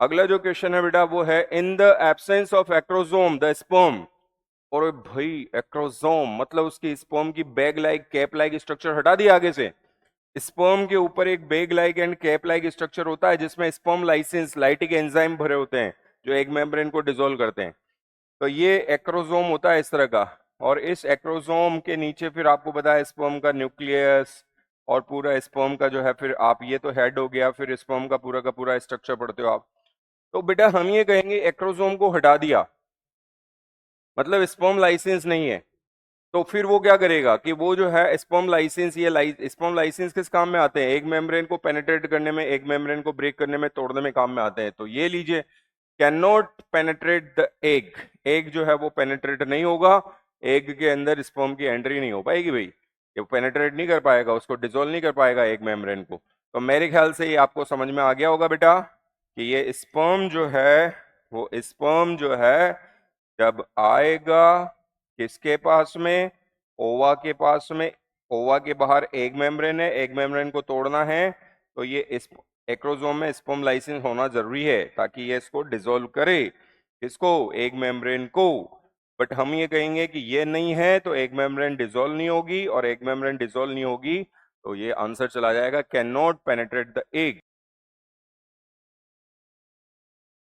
अगला जो क्वेश्चन है बेटा वो है in the absence of acrosome the sperm. और भाई एक्रोसोम मतलब उसकी स्पर्म की bag like cap like structure हटा दिया आगे से। स्पर्म के ऊपर एक bag like and cap like structure होता है जिसमें स्पर्म लाइसेंस लाइटिक एंजाइम भरे होते हैं जो एग मेम्ब्रेन को डिसॉल्व करते हैं। तो ये एक्रोसोम होता है इस तरह का। और इस एक्रोसोम के नीचे फिर आपको पता है स्पर्म का न्यूक्लियस और पूरा स्पर्म का जो है फिर आप ये तो हेड हो गया, फिर स्पर्म का पूरा स्ट्रक्चर पढ़ते हो आप। तो बेटा हम ये कहेंगे एक्रोसोम को हटा दिया मतलब स्पर्म लाइसेंस नहीं है। तो फिर वो क्या करेगा कि वो जो है स्पर्म लाइसेंस स्पर्म लाइसेंस किस काम में आते हैं? एग मेम्ब्रेन को पेनिट्रेट करने में, एग मेम्ब्रेन को ब्रेक करने में, तोड़ने में काम में आते हैं। तो ये लीजिए can not penetrate the egg. Egg जो है वो पेनिट्रेट नहीं होगा, एग के अंदर स्पर्म की एंट्री नहीं हो पाएगी भाई। ये पेनिट्रेट नहीं कर पाएगा, उसको डिसॉल्व नहीं कर पाएगा एग मेम्ब्रेन को। तो मेरे ख्याल से ये आपको समझ में आ गया होगा बेटा कि ये स्पर्म जो है वो स्पर्म जो है जब आएगा किसके पास में? ओवा के पास में। ओवा के बाहर एग मेम्ब्रेन है, एग मेम्ब्रेन को तोड़ना है तो ये इस एक्रोसोम में स्पर्म लाइसेंस होना जरूरी है ताकि ये इसको डिसॉल्व करे। किसको? एग मेम्ब्रेन को। बट हम ये कहेंगे कि ये नहीं है तो एग मेम्ब्रेन डिसॉल्व नहीं होगी, और एग मेम्ब्रेन डिसॉल्व नहीं होगी तो ये आंसर चला जाएगा can not penetrate the egg.